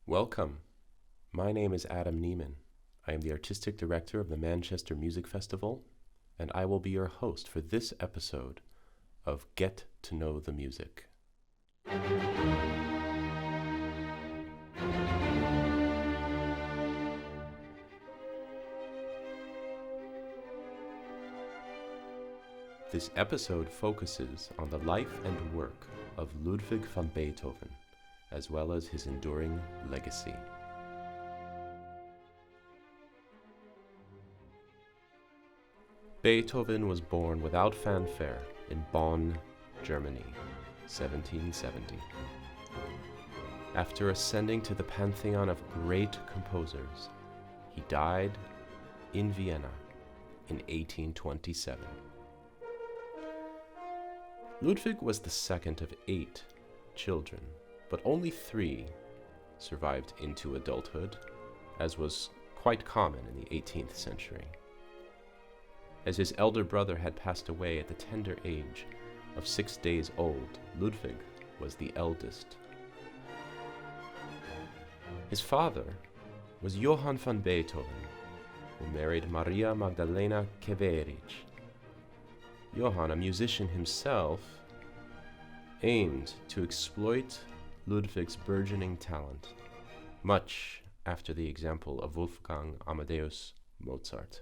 Welcome. My name is Adam Neiman. I am the Artistic Director of the Manchester Music Festival, and I will be your host for this episode of Get to Know the Music. This episode focuses on the life and work of Ludwig van Beethoven, as well as his enduring legacy. Beethoven was born without fanfare in Bonn, Germany, 1770. After ascending to the pantheon of great composers, he died in Vienna in 1827. Ludwig was the second of 8 children, but only 3 survived into adulthood, as was quite common in the 18th century. As his elder brother had passed away at the tender age of 6 days old, Ludwig was the eldest. His father was Johann van Beethoven, who married Maria Magdalena Keverich. Johann, a musician himself, aimed to exploit Ludwig's burgeoning talent, much after the example of Wolfgang Amadeus Mozart.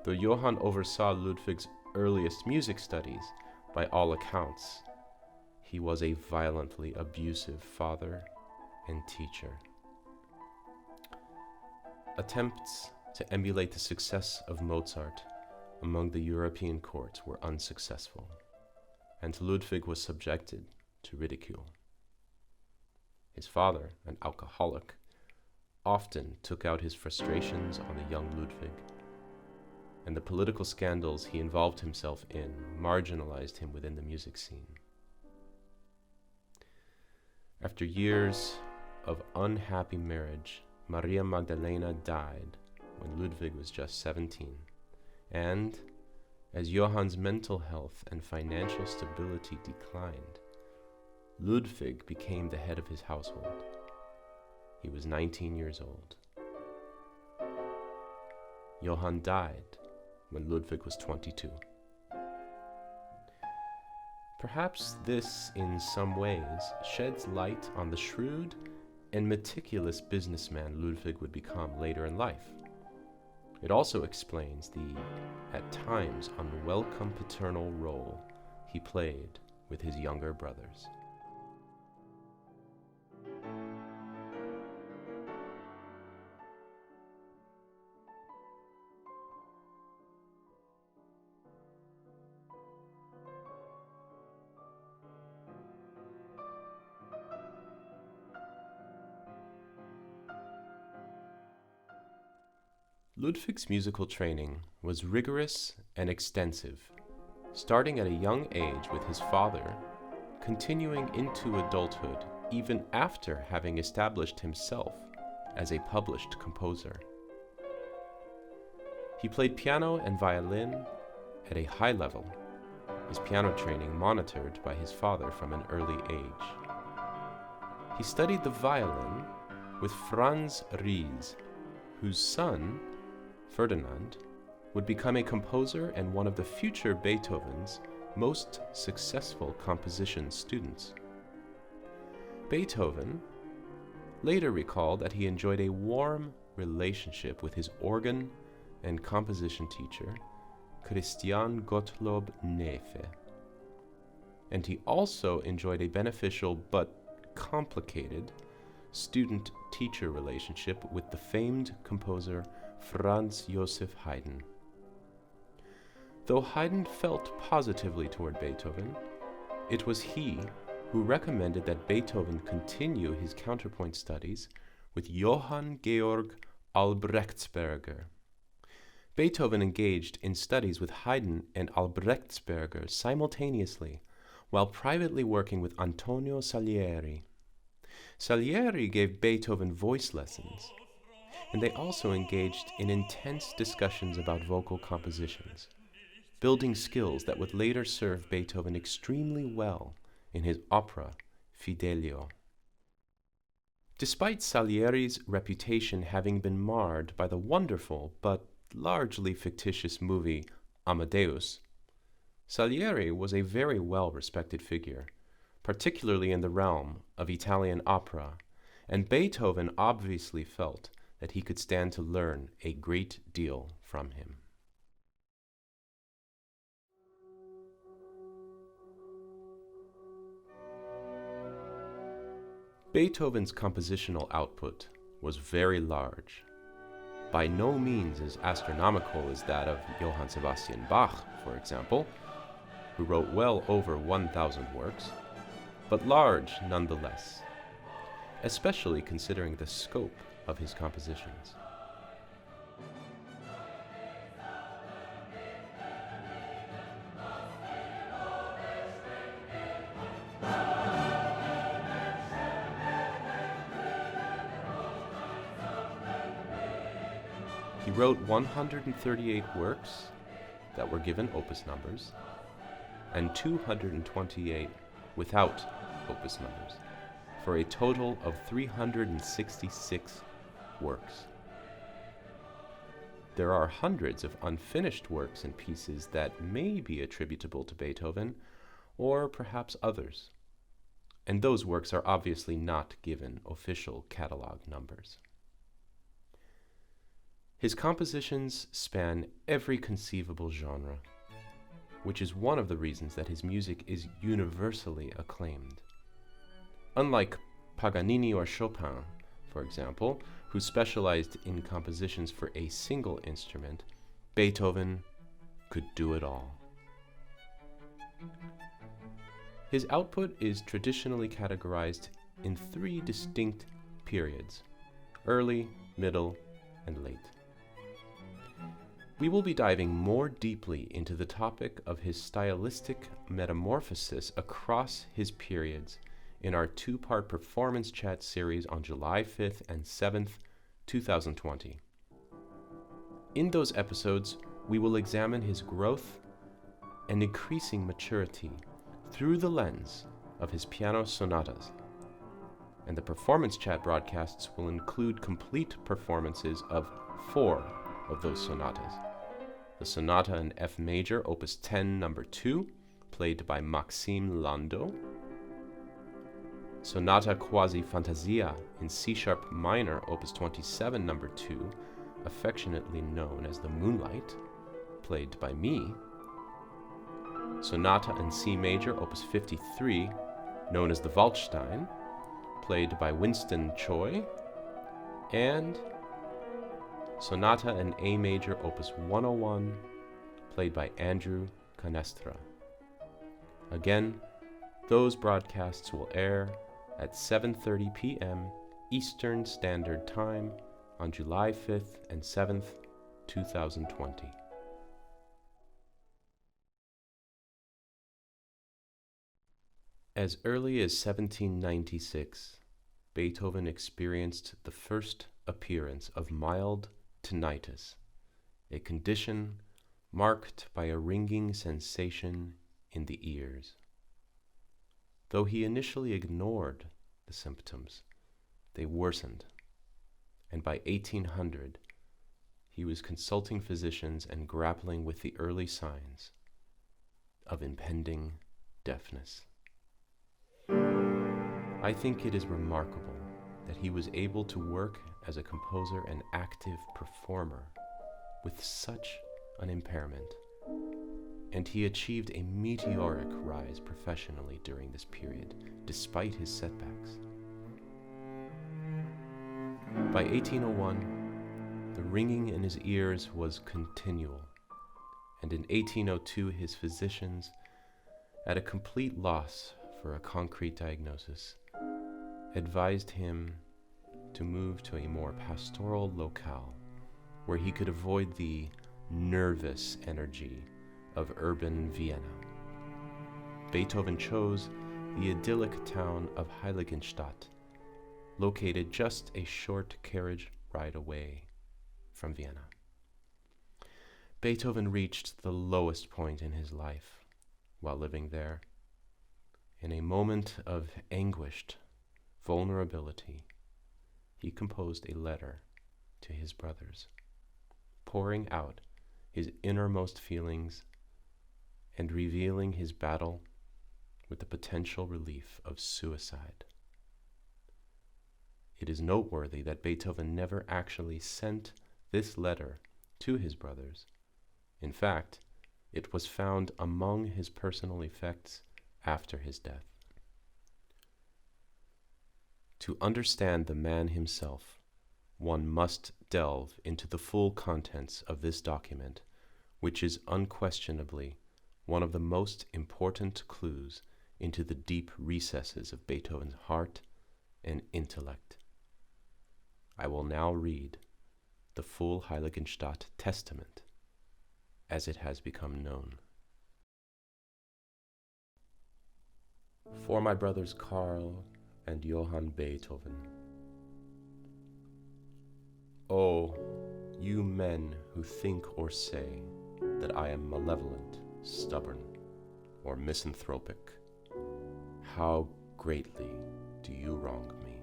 Though Johann oversaw Ludwig's earliest music studies, by all accounts, he was a violently abusive father and teacher. Attempts to emulate the success of Mozart among the European courts were unsuccessful, and Ludwig was subjected to ridicule. His father, an alcoholic, often took out his frustrations on the young Ludwig, and the political scandals he involved himself in marginalized him within the music scene. After years of unhappy marriage, Maria Magdalena died when Ludwig was just 17, and as Johann's mental health and financial stability declined, Ludwig became the head of his household. He was 19 years old. Johann died when Ludwig was 22. Perhaps this, in some ways, sheds light on the shrewd and meticulous businessman Ludwig would become later in life. It also explains the, at times, unwelcome paternal role he played with his younger brothers. Ludwig's musical training was rigorous and extensive, starting at a young age with his father, continuing into adulthood even after having established himself as a published composer. He played piano and violin at a high level, his piano training monitored by his father from an early age. He studied the violin with Franz Ries, whose son, Ferdinand, would become a composer and one of the future Beethoven's most successful composition students. Beethoven later recalled that he enjoyed a warm relationship with his organ and composition teacher, Christian Gottlob Neefe, and he also enjoyed a beneficial but complicated student-teacher relationship with the famed composer Franz Joseph Haydn. Though Haydn felt positively toward Beethoven, it was he who recommended that Beethoven continue his counterpoint studies with Johann Georg Albrechtsberger. Beethoven engaged in studies with Haydn and Albrechtsberger simultaneously, while privately working with Antonio Salieri. Salieri gave Beethoven voice lessons, and they also engaged in intense discussions about vocal compositions, building skills that would later serve Beethoven extremely well in his opera Fidelio. Despite Salieri's reputation having been marred by the wonderful but largely fictitious movie Amadeus, Salieri was a very well-respected figure, particularly in the realm of Italian opera, and Beethoven obviously felt that he could stand to learn a great deal from him. Beethoven's compositional output was very large, by no means as astronomical as that of Johann Sebastian Bach, for example, who wrote well over 1,000 works, but large nonetheless, especially considering the scope of his compositions. He wrote 138 works that were given opus numbers, and 228 without opus numbers, for a total of 366 works. There are hundreds of unfinished works and pieces that may be attributable to Beethoven, or perhaps others, and those works are obviously not given official catalog numbers. His compositions span every conceivable genre, which is one of the reasons that his music is universally acclaimed. Unlike Paganini or Chopin, for example, who specialized in compositions for a single instrument, Beethoven could do it all. His output is traditionally categorized in three distinct periods: early, middle, and late. We will be diving more deeply into the topic of his stylistic metamorphosis across his periods in our two-part performance chat series on July 5th and 7th, 2020. In those episodes, we will examine his growth and increasing maturity through the lens of his piano sonatas. And the performance chat broadcasts will include complete performances of 4 of those sonatas. The Sonata in F major, opus 10, number 2, played by Maxim Landau. Sonata Quasi Fantasia in C-sharp minor, opus 27, number 2, affectionately known as the Moonlight, played by me. Sonata in C major, opus 53, known as the Waldstein, played by Winston Choi. And Sonata in A major, opus 101, played by Andrew Canestra. Again, those broadcasts will air at 7:30 p.m. Eastern Standard Time on July 5th and 7th, 2020. As early as 1796, Beethoven experienced the first appearance of mild tinnitus, a condition marked by a ringing sensation in the ears. Though he initially ignored the symptoms, they worsened, and by 1800, he was consulting physicians and grappling with the early signs of impending deafness. I think it is remarkable that he was able to work as a composer and active performer with such an impairment, and he achieved a meteoric rise professionally during this period, despite his setbacks. By 1801, the ringing in his ears was continual, and in 1802 his physicians, at a complete loss for a concrete diagnosis, advised him to move to a more pastoral locale where he could avoid the nervous energy of urban Vienna. Beethoven chose the idyllic town of Heiligenstadt, located just a short carriage ride away from Vienna. Beethoven reached the lowest point in his life while living there, in a moment of anguished vulnerability he composed a letter to his brothers, pouring out his innermost feelings and revealing his battle with the potential relief of suicide. It is noteworthy that Beethoven never actually sent this letter to his brothers. In fact, it was found among his personal effects after his death. To understand the man himself, one must delve into the full contents of this document, which is unquestionably one of the most important clues into the deep recesses of Beethoven's heart and intellect. I will now read the full Heiligenstadt Testament, as it has become known. For my brothers Karl and Johann Beethoven. Oh, you men who think or say that I am malevolent, stubborn, or misanthropic, how greatly do you wrong me.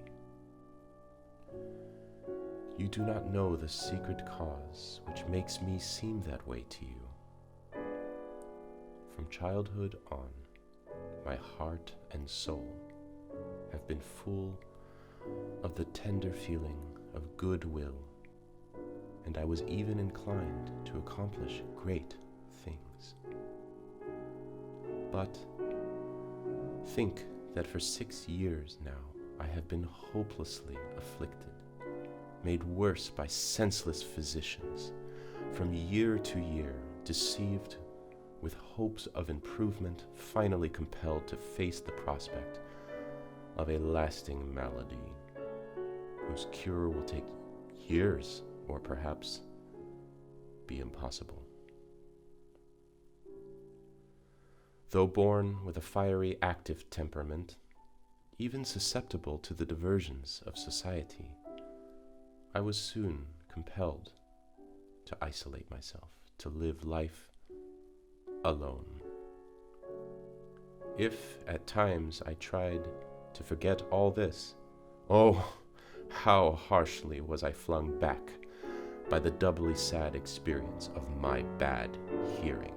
You do not know the secret cause which makes me seem that way to you. From childhood on, my heart and soul have been full of the tender feeling of goodwill, and I was even inclined to accomplish great things. But think that for 6 years now I have been hopelessly afflicted, made worse by senseless physicians, from year to year deceived with hopes of improvement, finally compelled to face the prospect of a lasting malady, whose cure will take years or perhaps be impossible. Though born with a fiery, active temperament, even susceptible to the diversions of society, I was soon compelled to isolate myself, to live life alone. If at times I tried to forget all this, oh, how harshly was I flung back by the doubly sad experience of my bad hearing.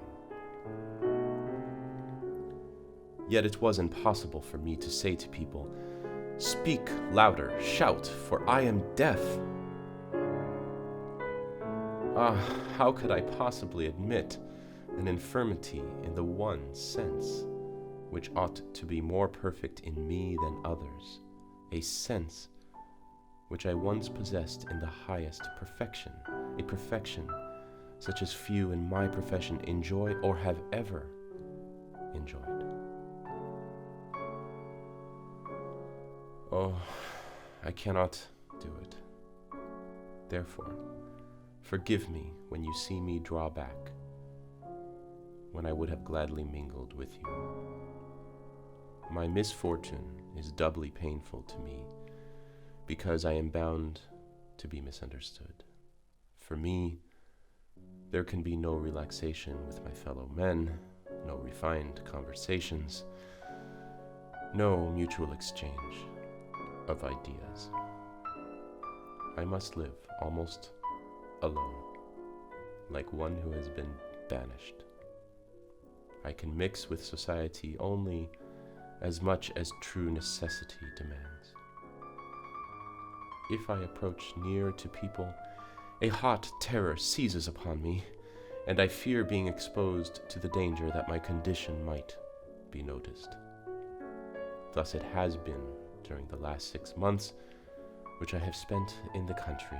Yet it was impossible for me to say to people, "Speak louder, shout, for I am deaf." Ah, how could I possibly admit an infirmity in the one sense which ought to be more perfect in me than others, a sense which I once possessed in the highest perfection, a perfection such as few in my profession enjoy or have ever enjoyed. Oh, I cannot do it. Therefore, forgive me when you see me draw back, when I would have gladly mingled with you. My misfortune is doubly painful to me, because I am bound to be misunderstood. For me, there can be no relaxation with my fellow men, no refined conversations, no mutual exchange of ideas. I must live almost alone, like one who has been banished. I can mix with society only as much as true necessity demands. If I approach near to people, a hot terror seizes upon me, and I fear being exposed to the danger that my condition might be noticed. Thus it has been during the last 6 months, which I have spent in the country,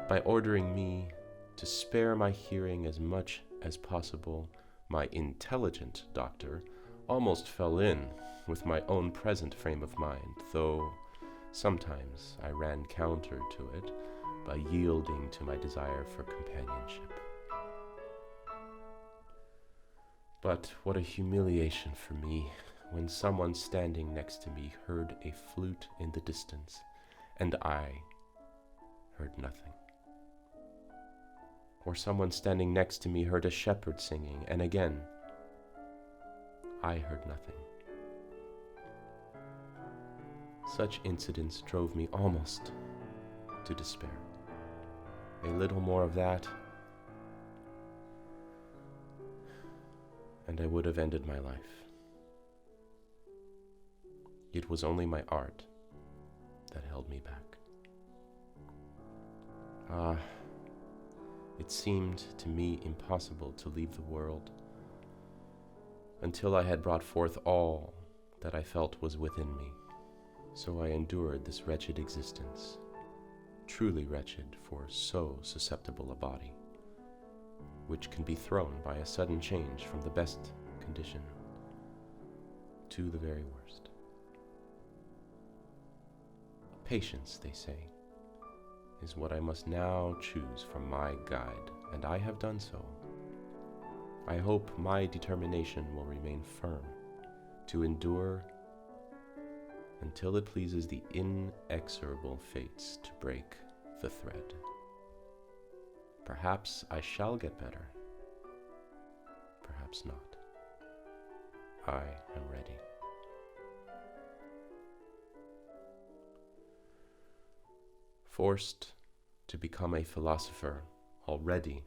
by ordering me to spare my hearing as much as possible. My intelligent doctor almost fell in with my own present frame of mind, though sometimes I ran counter to it by yielding to my desire for companionship. But what a humiliation for me when someone standing next to me heard a flute in the distance, and I heard nothing. Or someone standing next to me heard a shepherd singing, and again, I heard nothing. Such incidents drove me almost to despair. A little more of that, and I would have ended my life. It was only my art that held me back. It seemed to me impossible to leave the world until I had brought forth all that I felt was within me. So I endured this wretched existence, truly wretched for so susceptible a body, which can be thrown by a sudden change from the best condition to the very worst. Patience, they say, is what I must now choose for my guide, and I have done so. I hope my determination will remain firm to endure until it pleases the inexorable fates to break the thread. Perhaps I shall get better, perhaps not. I am ready. Forced to become a philosopher already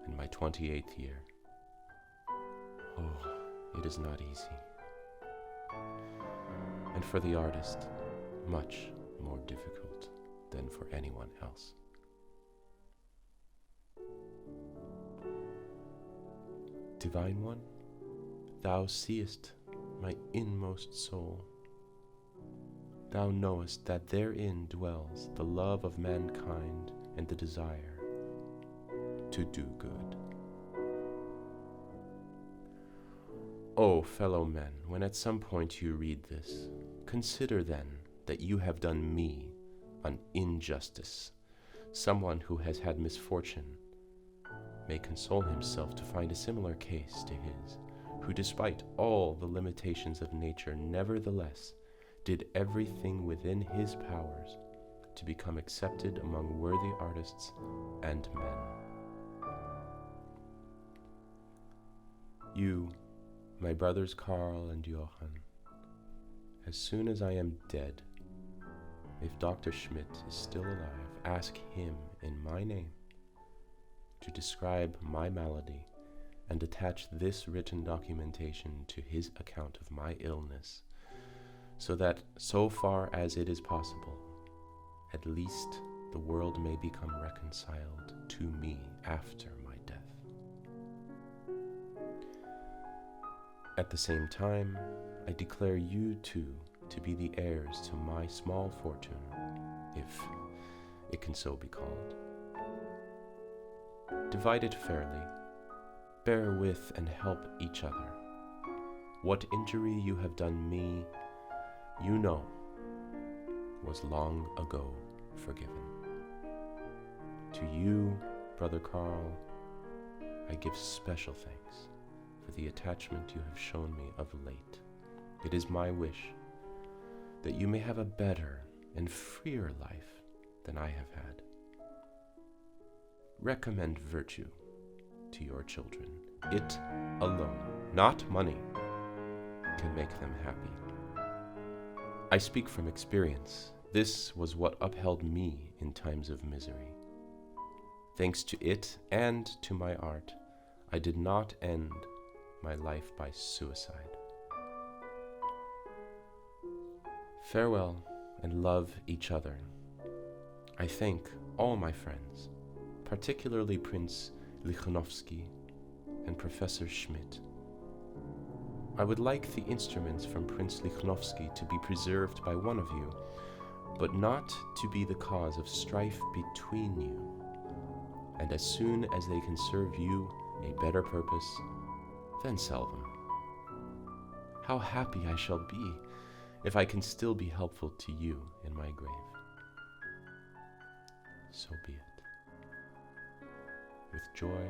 in my 28th year. Oh, it is not easy. And for the artist, much more difficult than for anyone else. Divine One, Thou seest my inmost soul. Thou knowest that therein dwells the love of mankind and the desire to do good. O fellow men, when at some point you read this, consider then that you have done me an injustice. Someone who has had misfortune may console himself to find a similar case to his, who despite all the limitations of nature nevertheless did everything within his powers to become accepted among worthy artists and men. You, my brothers Karl and Johann, as soon as I am dead, if Dr. Schmidt is still alive, ask him in my name to describe my malady and attach this written documentation to his account of my illness, so that, so far as it is possible, at least the world may become reconciled to me after my death. At the same time, I declare you two to be the heirs to my small fortune, if it can so be called. Divide it fairly, bear with and help each other. What injury you have done me, you know, was long ago forgiven. To you, Brother Karl, I give special thanks for the attachment you have shown me of late. It is my wish that you may have a better and freer life than I have had. Recommend virtue to your children. It alone, not money, can make them happy. I speak from experience. This was what upheld me in times of misery. Thanks to it and to my art, I did not end my life by suicide. Farewell and love each other. I thank all my friends, particularly Prince Lichnowsky and Professor Schmidt. I would like the instruments from Prince Lichnowsky to be preserved by one of you, but not to be the cause of strife between you. And as soon as they can serve you a better purpose, then sell them. How happy I shall be if I can still be helpful to you in my grave. So be it. With joy,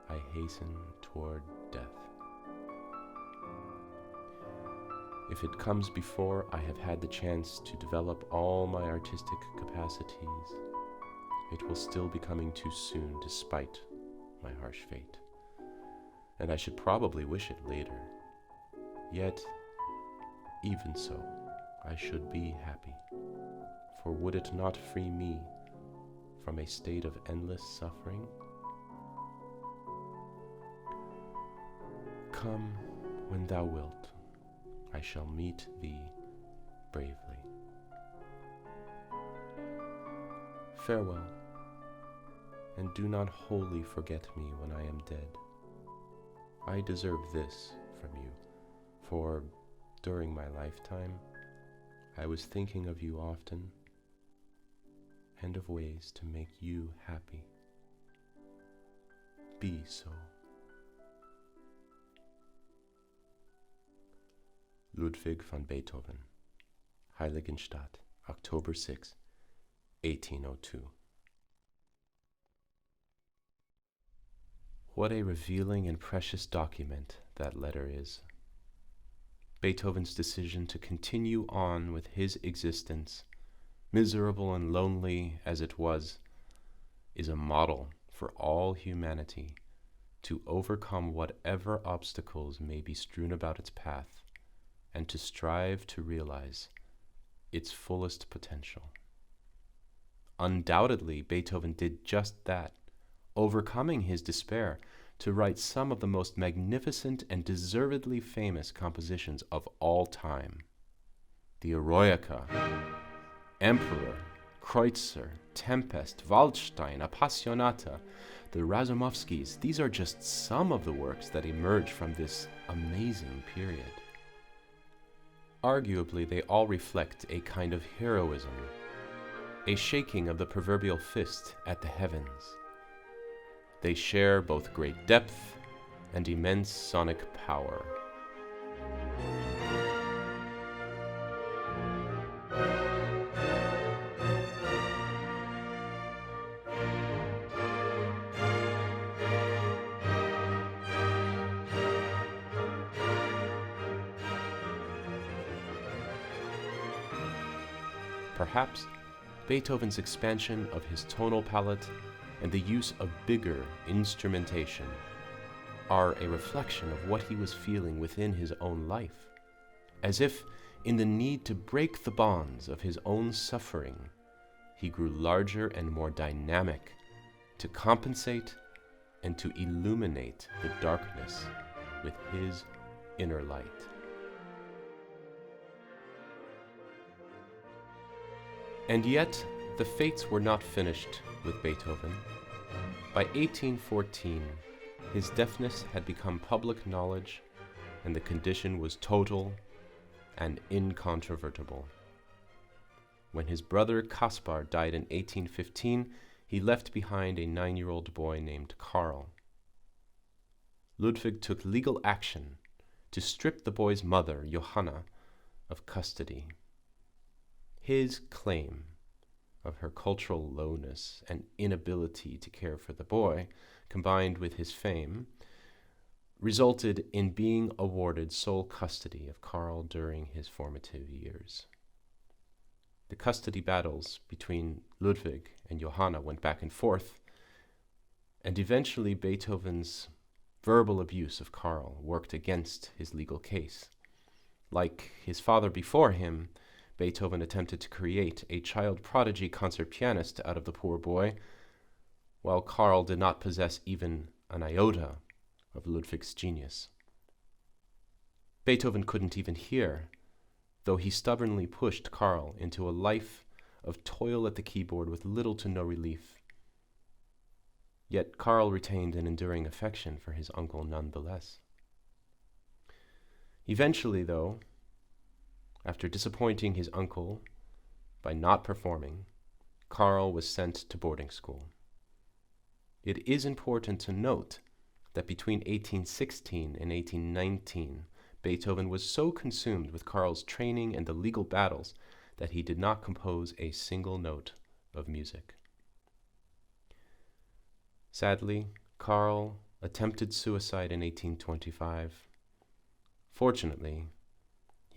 I hasten toward death. If it comes before I have had the chance to develop all my artistic capacities, it will still be coming too soon despite my harsh fate, and I should probably wish it later. Yet, even so, I should be happy, for would it not free me from a state of endless suffering? Come when thou wilt, I shall meet thee bravely. Farewell, and do not wholly forget me when I am dead. I deserve this from you, for during my lifetime I was thinking of you often and of ways to make you happy. Be so. Ludwig van Beethoven, Heiligenstadt, October 6, 1802. What a revealing and precious document that letter is. Beethoven's decision to continue on with his existence, miserable and lonely as it was, is a model for all humanity to overcome whatever obstacles may be strewn about its path and to strive to realize its fullest potential. Undoubtedly, Beethoven did just that, overcoming his despair to write some of the most magnificent and deservedly famous compositions of all time. The Eroica, Emperor, Kreutzer, Tempest, Waldstein, Appassionata, the Razumovskys, these are just some of the works that emerge from this amazing period. Arguably, they all reflect a kind of heroism, a shaking of the proverbial fist at the heavens. They share both great depth and immense sonic power. Perhaps Beethoven's expansion of his tonal palette and the use of bigger instrumentation are a reflection of what he was feeling within his own life, as if in the need to break the bonds of his own suffering, he grew larger and more dynamic to compensate and to illuminate the darkness with his inner light. And yet, the fates were not finished with Beethoven. By 1814, his deafness had become public knowledge, and the condition was total and incontrovertible. When his brother Kaspar died in 1815, he left behind a 9-year-old boy named Karl. Ludwig took legal action to strip the boy's mother, Johanna, of custody. His claim of her cultural lowness and inability to care for the boy, combined with his fame, resulted in being awarded sole custody of Karl during his formative years. The custody battles between Ludwig and Johanna went back and forth, and eventually Beethoven's verbal abuse of Karl worked against his legal case. Like his father before him, Beethoven attempted to create a child prodigy concert pianist out of the poor boy, while Karl did not possess even an iota of Ludwig's genius. Beethoven couldn't even hear, though he stubbornly pushed Karl into a life of toil at the keyboard with little to no relief. Yet Karl retained an enduring affection for his uncle nonetheless. Eventually, though, after disappointing his uncle by not performing, Karl was sent to boarding school. It is important to note that between 1816 and 1819, Beethoven was so consumed with Karl's training and the legal battles that he did not compose a single note of music. Sadly, Karl attempted suicide in 1825. Fortunately,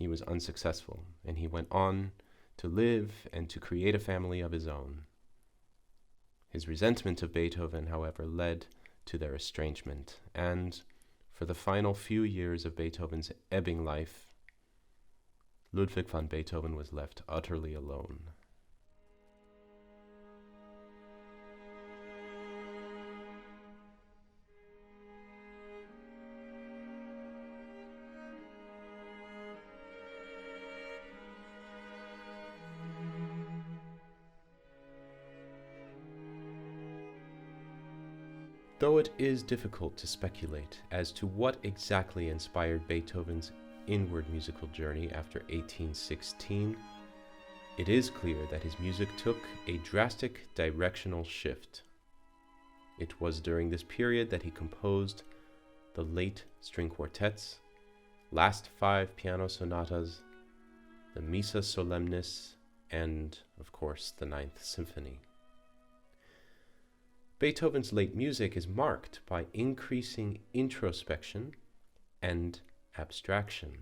he was unsuccessful, and he went on to live and to create a family of his own. His resentment of Beethoven, however, led to their estrangement, and for the final few years of Beethoven's ebbing life, Ludwig van Beethoven was left utterly alone. Though it is difficult to speculate as to what exactly inspired Beethoven's inward musical journey after 1816, it is clear that his music took a drastic directional shift. It was during this period that he composed the late string quartets, last 5 piano sonatas, the Missa Solemnis, and, of course, the Ninth Symphony. Beethoven's late music is marked by increasing introspection and abstraction,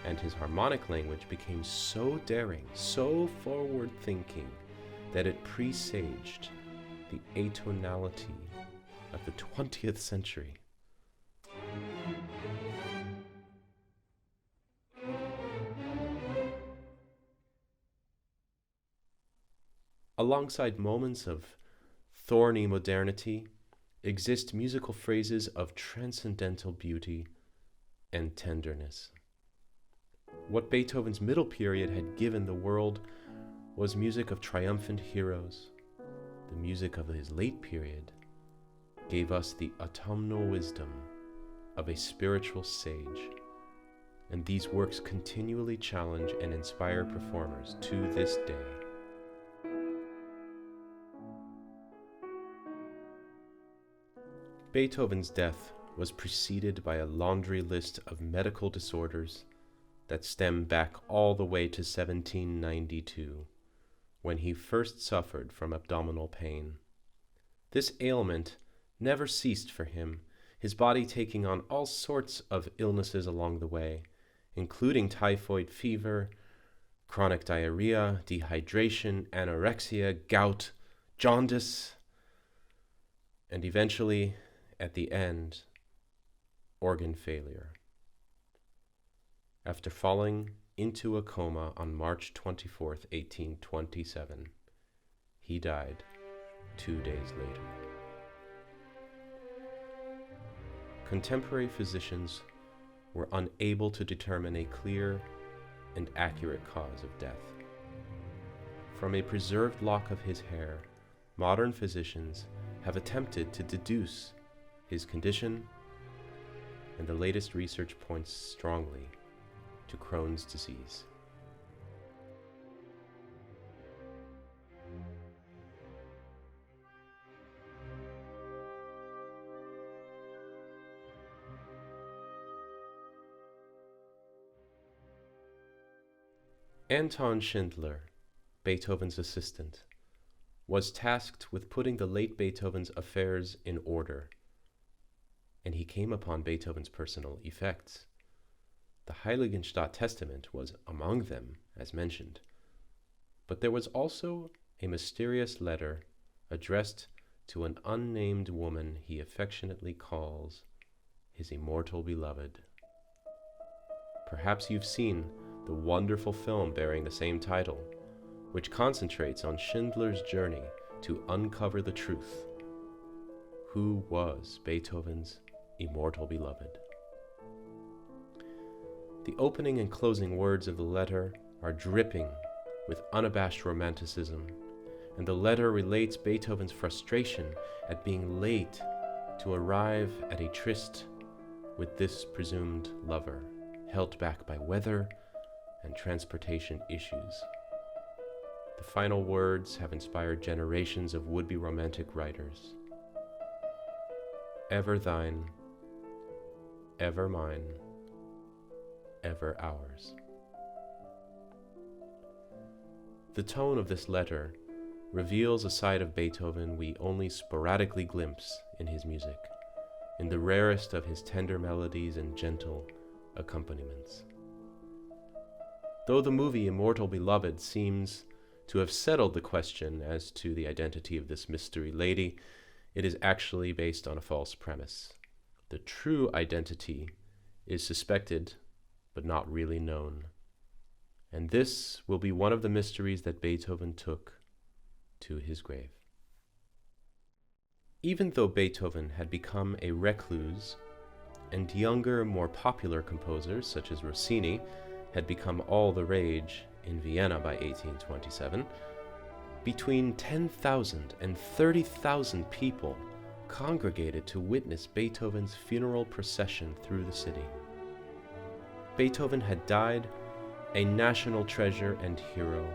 and his harmonic language became so daring, so forward-thinking, that it presaged the atonality of the 20th century. Alongside moments of thorny modernity exist musical phrases of transcendental beauty and tenderness. What Beethoven's middle period had given the world was music of triumphant heroes. The music of his late period gave us the autumnal wisdom of a spiritual sage, and these works continually challenge and inspire performers to this day. Beethoven's death was preceded by a laundry list of medical disorders that stem back all the way to 1792, when he first suffered from abdominal pain. This ailment never ceased for him, his body taking on all sorts of illnesses along the way, including typhoid fever, chronic diarrhea, dehydration, anorexia, gout, jaundice, and eventually, at the end, organ failure. After falling into a coma on March 24th, 1827, he died 2 days later. Contemporary physicians were unable to determine a clear and accurate cause of death. From a preserved lock of his hair, modern physicians have attempted to deduce his condition, and the latest research points strongly to Crohn's disease. Anton Schindler, Beethoven's assistant, was tasked with putting the late Beethoven's affairs in order, and he came upon Beethoven's personal effects. The Heiligenstadt Testament was among them, as mentioned, but there was also a mysterious letter addressed to an unnamed woman he affectionately calls his immortal beloved. Perhaps you've seen the wonderful film bearing the same title, which concentrates on Schindler's journey to uncover the truth. Who was Beethoven's immortal beloved? The opening and closing words of the letter are dripping with unabashed romanticism, and the letter relates Beethoven's frustration at being late to arrive at a tryst with this presumed lover, held back by weather and transportation issues. The final words have inspired generations of would-be romantic writers. Ever thine, ever mine, ever ours. The tone of this letter reveals a side of Beethoven we only sporadically glimpse in his music, in the rarest of his tender melodies and gentle accompaniments. Though the movie Immortal Beloved seems to have settled the question as to the identity of this mystery lady, it is actually based on a false premise. The true identity is suspected, but not really known. And this will be one of the mysteries that Beethoven took to his grave. Even though Beethoven had become a recluse, and younger, more popular composers, such as Rossini, had become all the rage in Vienna by 1827, between 10,000 and 30,000 people congregated to witness Beethoven's funeral procession through the city. Beethoven had died a national treasure and hero,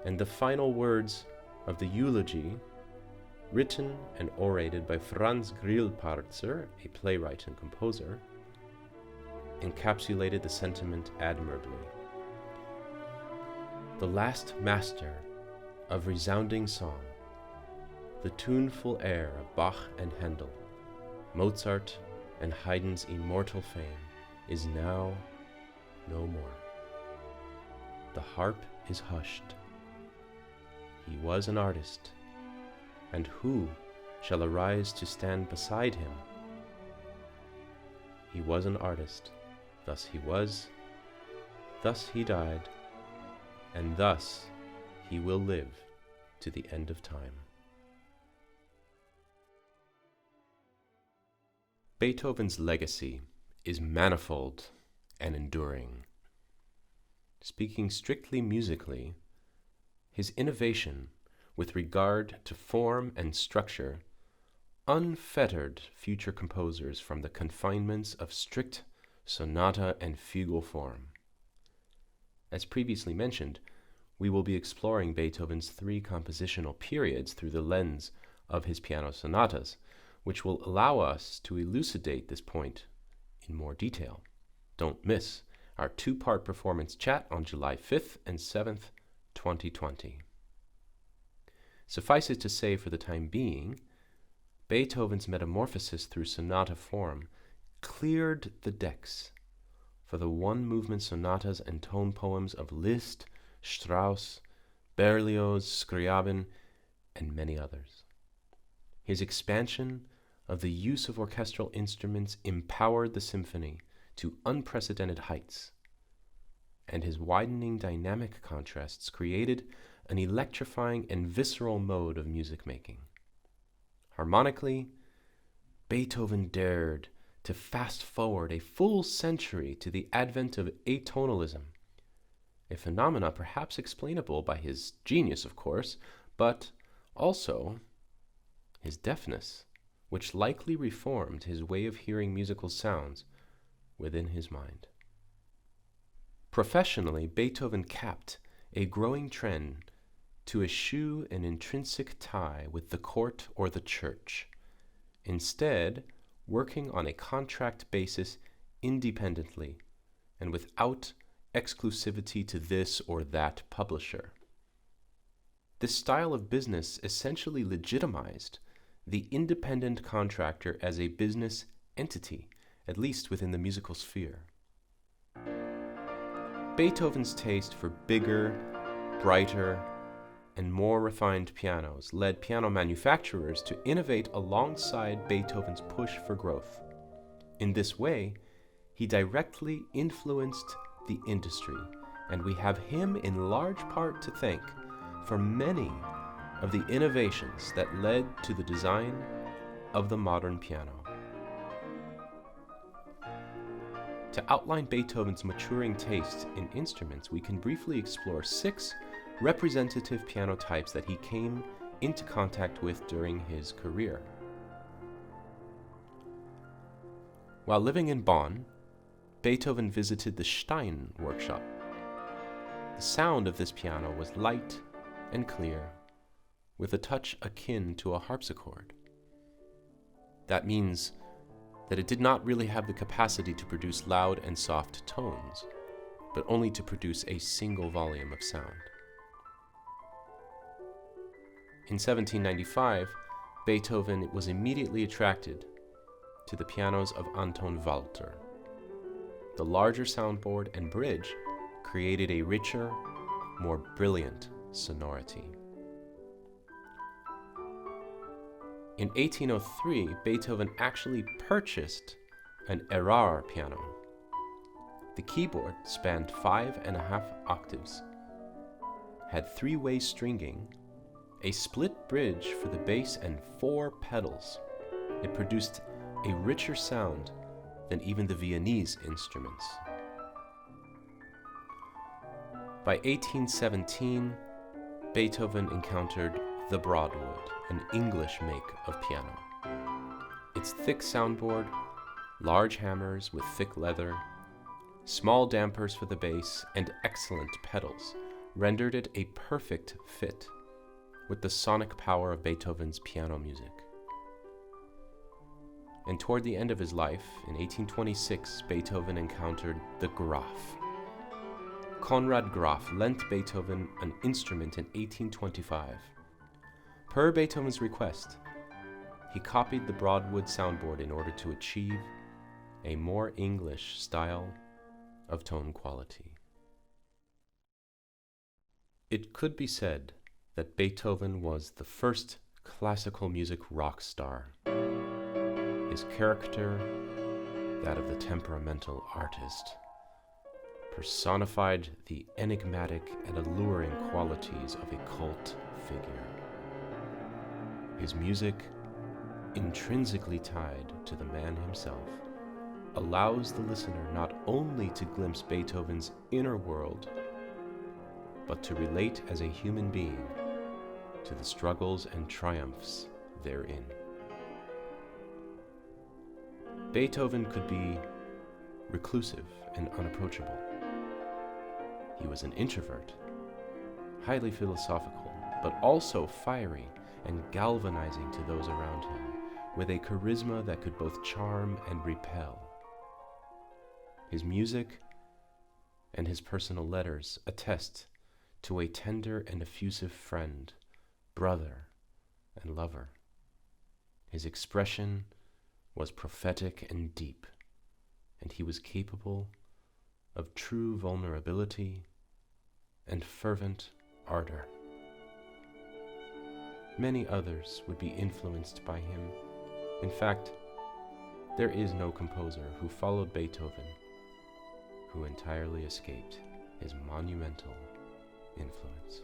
and the final words of the eulogy, written and orated by Franz Grillparzer, a playwright and composer, encapsulated the sentiment admirably. The last master of resounding song, the tuneful air of Bach and Handel, Mozart and Haydn's immortal fame, is now no more. The harp is hushed. He was an artist, and who shall arise to stand beside him? He was an artist, thus he was, thus he died, and thus he will live to the end of time. Beethoven's legacy is manifold and enduring. Speaking strictly musically, his innovation with regard to form and structure unfettered future composers from the confinements of strict sonata and fugal form. As previously mentioned, we will be exploring Beethoven's three compositional periods through the lens of his piano sonatas, which will allow us to elucidate this point in more detail. Don't miss our two-part performance chat on July 5th and 7th, 2020. Suffice it to say, for the time being, Beethoven's metamorphosis through sonata form cleared the decks for the one-movement sonatas and tone poems of Liszt, Strauss, Berlioz, Scriabin, and many others. His expansion of the use of orchestral instruments empowered the symphony to unprecedented heights, and his widening dynamic contrasts created an electrifying and visceral mode of music making. Harmonically, Beethoven dared to fast forward a full century to the advent of atonalism, a phenomena perhaps explainable by his genius, of course, but also his deafness, which likely reformed his way of hearing musical sounds within his mind. Professionally, Beethoven capped a growing trend to eschew an intrinsic tie with the court or the church, instead working on a contract basis independently and without exclusivity to this or that publisher. This style of business essentially legitimized the independent contractor as a business entity, at least within the musical sphere. Beethoven's taste for bigger, brighter, and more refined pianos led piano manufacturers to innovate alongside Beethoven's push for growth. In this way, he directly influenced the industry, and we have him in large part to thank for many of the innovations that led to the design of the modern piano. To outline Beethoven's maturing taste in instruments, we can briefly explore 6 representative piano types that he came into contact with during his career. While living in Bonn, Beethoven visited the Stein workshop. The sound of this piano was light and clear, with a touch akin to a harpsichord. That means that it did not really have the capacity to produce loud and soft tones, but only to produce a single volume of sound. In 1795, Beethoven was immediately attracted to the pianos of Anton Walter. The larger soundboard and bridge created a richer, more brilliant sonority. In 1803, Beethoven actually purchased an Erard piano. The keyboard spanned 5.5 octaves, had 3-way stringing, a split bridge for the bass, and 4 pedals. It produced a richer sound than even the Viennese instruments. By 1817, Beethoven encountered the Broadwood, an English make of piano. Its thick soundboard, large hammers with thick leather, small dampers for the bass, and excellent pedals rendered it a perfect fit with the sonic power of Beethoven's piano music. And toward the end of his life, in 1826, Beethoven encountered the Graf. Konrad Graf lent Beethoven an instrument in 1825. Per Beethoven's request, he copied the Broadwood soundboard in order to achieve a more English style of tone quality. It could be said that Beethoven was the first classical music rock star. His character, that of the temperamental artist, personified the enigmatic and alluring qualities of a cult figure. His music, intrinsically tied to the man himself, allows the listener not only to glimpse Beethoven's inner world, but to relate as a human being to the struggles and triumphs therein. Beethoven could be reclusive and unapproachable. He was an introvert, highly philosophical, but also fiery and galvanizing to those around him, with a charisma that could both charm and repel. His music and his personal letters attest to a tender and effusive friend, brother, and lover. His expression was prophetic and deep, and he was capable of true vulnerability and fervent ardor. Many others would be influenced by him. In fact, there is no composer who followed Beethoven who entirely escaped his monumental influence.